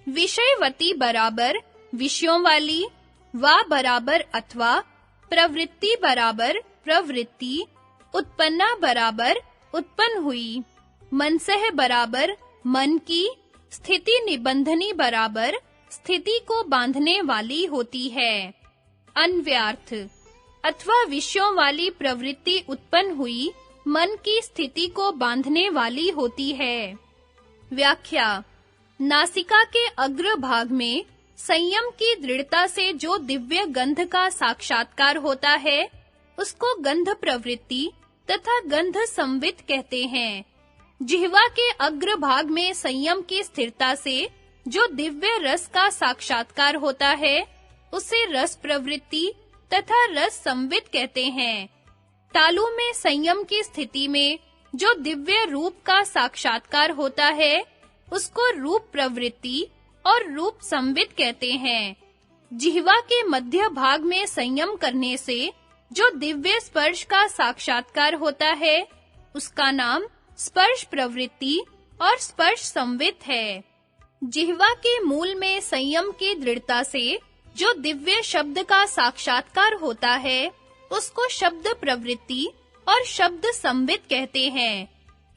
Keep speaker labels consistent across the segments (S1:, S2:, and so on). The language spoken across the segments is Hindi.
S1: विषयवती बराबर विषयों वाली, वा बराबर अथवा, प्रवृत्ति बराबर प्रवृत्ति, उत्पन्ना बराबर उत्पन्न हुई, मनसह बराबर मन की, स्थिति निबंधनी बराबर स्थिति को बांधने वाली होती है। अन्व्यार्थ अथवा विषयों वाली प्रवृत्ति उत्पन्न हुई, मन की स्थिति को बांधने वाली होती है। व्याख्या नासिका के अग्र भाग में संयम की दृढ़ता से जो दिव्य गंध का साक्षात्कार होता है, उसको गंध प्रवृत्ति तथा गंध संवित कहते हैं। जिह्वा के अग्र भाग में संयम की स्थिरता से जो दिव्य रस का साक्षात्कार होता है, उसे रस प्रवृत्ति तथा रस संवित कहते हैं। तालु में संयम की स्थिति में जो दिव्य रूप का साक्षात्कार होता है, उसको रूप प्रवृत्ति और रूप संवित कहते हैं। जिह्वा के मध्य भाग में संयम करने से जो दिव्य स्पर्श का साक्षात्कार होता है, उसका नाम स्पर्श प्रवृत्ति और स्पर्श संवित है। जिह्वा के मूल में संयम की दृढ़ता से जो दिव्य शब्द का साक्षात्कार होता है, उसको शब्द प्रवृत्ति और शब्द संवित कहते हैं।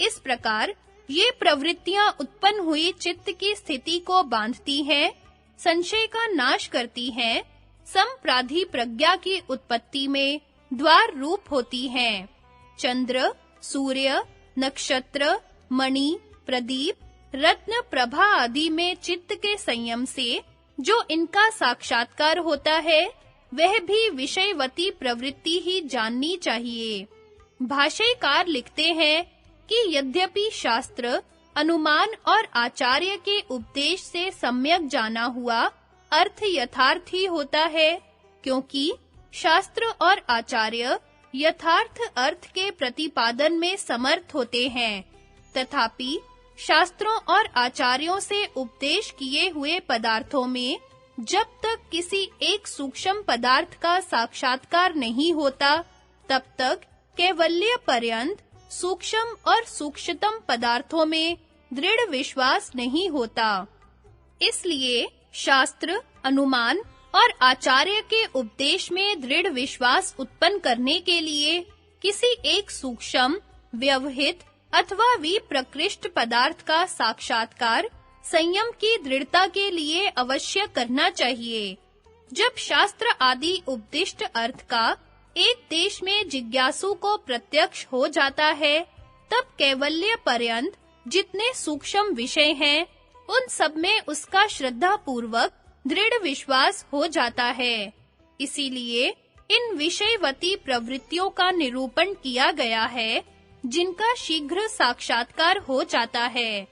S1: इस प्रकार ये प्रवृत्तियां उत्पन्न हुई चित्त की स्थिति को बांधती हैं, संशय का नाश करती हैं, संप्राधि प्रज्ञा की उत्पत्ति में द्वार रूप होती हैं। चंद्र, सूर्य, नक्षत्र, मणि, प्रदीप, रत्न प्रभा आदि में चित्त के संयम से जो इनका साक्षात्कार होता है, वह भी विषयवती प्रवृत्ति ही जाननी चाहिए। भाष्यकार लिखते हैं कि यद्यपि शास्त्र, अनुमान और आचार्य के उपदेश से सम्यक जाना हुआ अर्थ यथार्थ ही होता है, क्योंकि शास्त्र और आचार्य यथार्थ अर्थ के प्रतिपादन में समर्थ होते हैं, तथापि शास्त्रों और आचार्यों से उपदेश किए हुए पदार्थों में जब तक किसी एक सूक्ष्म पदार्थ का साक्षात्कार नहीं होता, तब तक कैवल्य पर्यंत सूक्ष्म और सूक्ष्मतम पदार्थों में दृढ़ विश्वास नहीं होता। इसलिए शास्त्र, अनुमान और आचार्य के उपदेश में दृढ़ विश्वास उत्पन्न करने के लिए किसी एक सूक्ष्म, व्यवहित अथवा विप्रकृष्ट पदार्थ का साक्षात्कार संयम की दृढ़ता के लिए अवश्य करना चाहिए। जब शास्त्र आदि उपदिष्ट अर्थ का एक देश में जिज्ञासु को प्रत्यक्ष हो जाता है, तब कैवल्य पर्यंत जितने सूक्ष्म विषय हैं, उन सब में उसका श्रद्धा पूर्वक दृढ़ विश्वास हो जाता है। इसीलिए इन विषयवती प्रवृत्तियों का निरूपण किया गया है, जिनका शीघ्र साक्षात्कार हो जाता है।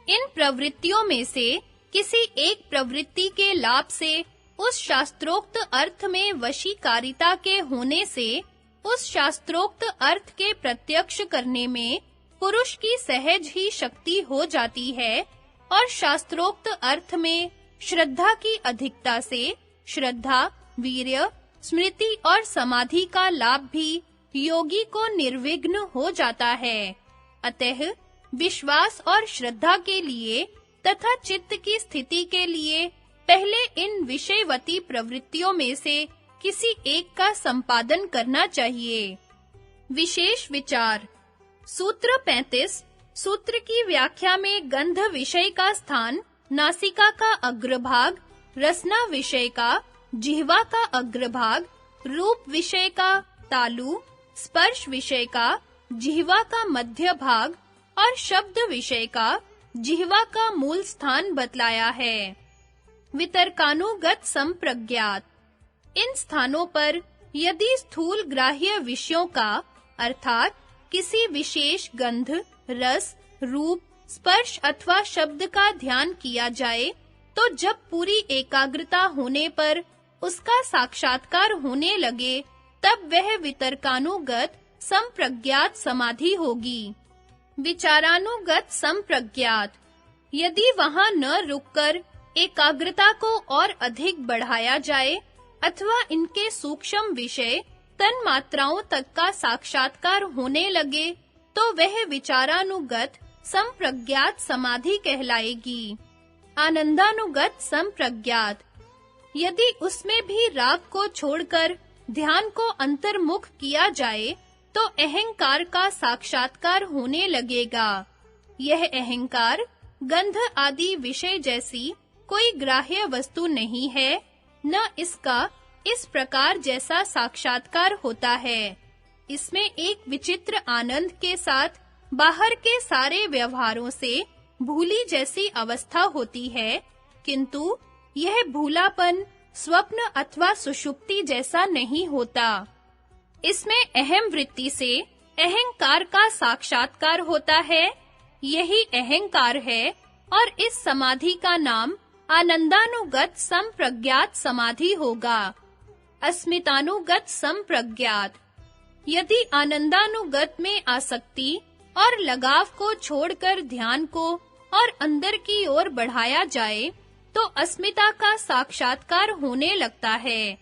S1: इन प्रवृत्तियों में से किसी एक प्रवृत्ति के लाभ से उस शास्त्रोक्त अर्थ में वशीकारिता के होने से उस शास्त्रोक्त अर्थ के प्रत्यक्ष करने में पुरुष की सहज ही शक्ति हो जाती है, और शास्त्रोक्त अर्थ में श्रद्धा की अधिकता से श्रद्धा, वीर्य, स्मृति और समाधि का लाभ भी योगी को निर्विघ्न हो जाता है। अतः विश्वास और श्रद्धा के लिए तथा चित्त की स्थिति के लिए पहले इन विषयवती प्रवृत्तियों में से किसी एक का संपादन करना चाहिए। विशेष विचार। सूत्र 35 सूत्र की व्याख्या में गंध विषय का स्थान नासिका का अग्रभाग, रसना विषय का जिह्वा का अग्रभाग, रूप विषय का तालु, स्पर्श विषय का जिह्वा का मध्य भाग और शब्द विषय का जिह्वा का मूल स्थान बतलाया है। वितर्कानुगत संप्रज्ञात। इन स्थानों पर यदि स्थूल ग्राह्य विषयों का अर्थात किसी विशेष गंध, रस, रूप, स्पर्श अथवा शब्द का ध्यान किया जाए, तो जब पूरी एकाग्रता होने पर उसका साक्षात्कार होने लगे, तब वह वितर्कानुगत संप्रज्ञात समाधि होगी। विचारानुगत संप्रज्ञात। यदि वहां न रुककर एकाग्रता को और अधिक बढ़ाया जाए अथवा इनके सूक्ष्म विषय तन मात्राओं तक का साक्षात्कार होने लगे, तो वह विचारानुगत संप्रज्ञात समाधि कहलाएगी। आनंदानुगत संप्रज्ञात। यदि उसमें भी राग को छोड़कर ध्यान को अंतर्मुख किया जाए तो अहंकार का साक्षात्कार होने लगेगा। यह अहंकार गंध आदि विषय जैसी कोई ग्राह्य वस्तु नहीं है, न इसका इस प्रकार जैसा साक्षात्कार होता है। इसमें एक विचित्र आनंद के साथ बाहर के सारे व्यवहारों से भूली जैसी अवस्था होती है, किंतु यह भूलापन स्वप्न अथवा सुषुप्ति जैसा नहीं होता। इसमें अहम वृत्ति से अहंकार का साक्षात्कार होता है। यही अहंकार है और इस समाधि का नाम आनंदानुगत संप्रज्ञात समाधि होगा। अस्मितानुगत संप्रज्ञात। यदि आनंदानुगत में आसक्ति और लगाव को छोड़कर ध्यान को और अंदर की ओर बढ़ाया जाए तो अस्मिता का साक्षात्कार होने लगता है।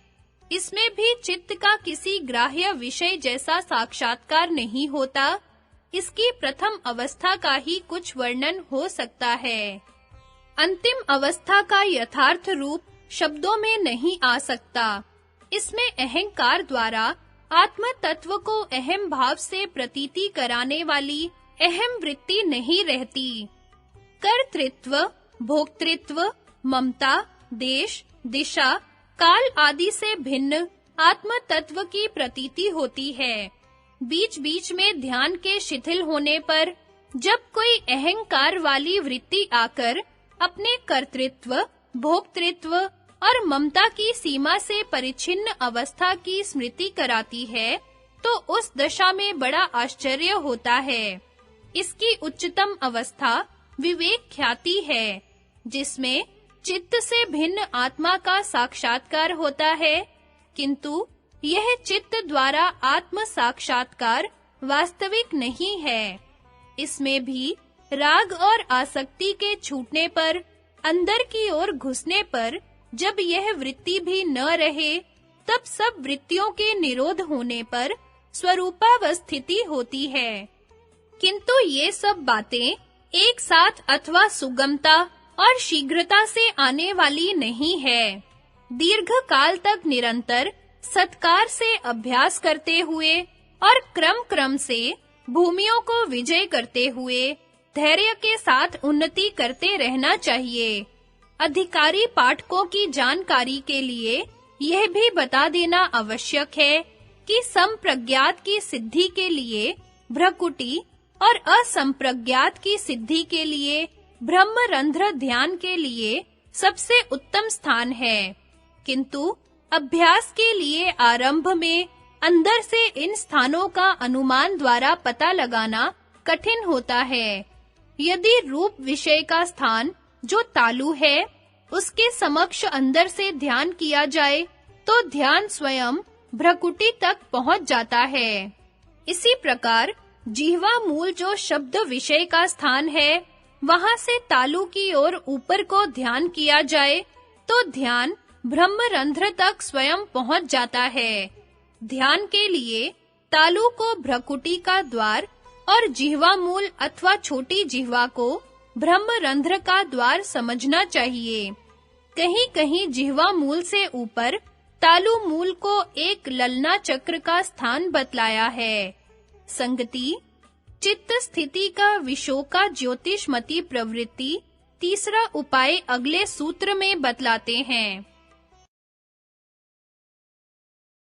S1: इसमें भी चित्त का किसी ग्राह्य विषय जैसा साक्षात्कार नहीं होता। इसकी प्रथम अवस्था का ही कुछ वर्णन हो सकता है। अंतिम अवस्था का यथार्थ रूप शब्दों में नहीं आ सकता। इसमें अहंकार द्वारा आत्म तत्व को अहम भाव से प्रतीति कराने वाली अहम वृत्ति नहीं रहती। कर्तृत्व, भोक्तृत्व, ममता, देश, दिशा, काल आदि से भिन्न आत्म तत्व की प्रतीति होती है। बीच-बीच में ध्यान के शिथिल होने पर जब कोई अहंकार वाली वृत्ति आकर अपने कर्तृत्व, भोक्तृत्व और ममता की सीमा से परिच्छिन्न अवस्था की स्मृति कराती है, तो उस दशा में बड़ा आश्चर्य होता है। इसकी उच्चतम अवस्था विवेक ख्याति है, जिसमें चित्त से भिन्न आत्मा का साक्षात्कार होता है, किंतु यह चित्त द्वारा आत्म साक्षात्कार वास्तविक नहीं है। इसमें भी राग और आसक्ति के छूटने पर, अंदर की ओर घुसने पर जब यह वृत्ति भी न रहे, तब सब वृत्तियों के निरोध होने पर स्वरूपावस्थिति होती है। किंतु ये सब बातें एक साथ अथवा सुगमता और शीघ्रता से आने वाली नहीं है। दीर्घ काल तक निरंतर सत्कार से अभ्यास करते हुए और क्रम-क्रम से भूमियों को विजय करते हुए धैर्य के साथ उन्नति करते रहना चाहिए। अधिकारी पाठकों की जानकारी के लिए यह भी बता देना आवश्यक है कि संप्रज्ञात की सिद्धि के लिए भ्रकुटी और असंप्रज्ञात की सिद्धि के लिए ब्रह्मरंध्र ध्यान के लिए सबसे उत्तम स्थान है। किंतु अभ्यास के लिए आरंभ में अंदर से इन स्थानों का अनुमान द्वारा पता लगाना कठिन होता है। यदि रूप विषय का स्थान जो तालु है, उसके समक्ष अंदर से ध्यान किया जाए, तो ध्यान स्वयं भ्रकुटी तक पहुंच जाता है। इसी प्रकार जिह्वा मूल जो शब्द विषय का स्थान है, वहां से तालु की ओर ऊपर को ध्यान किया जाए, तो ध्यान ब्रह्मरंध्र तक स्वयं पहुंच जाता है। ध्यान के लिए तालु को भ्रकुटी का द्वार और जिह्वा मूल अथवा छोटी जिह्वा को ब्रह्मरंध्र का द्वार समझना चाहिए। कहीं-कहीं जिह्वा मूल से ऊपर तालु मूल को एक ललना चक्र का स्थान बतलाया है। संगति चित्त स्थिति का विशोका ज्योतिषमती प्रवृत्ति तीसरा उपाय अगले सूत्र में बतलाते हैं।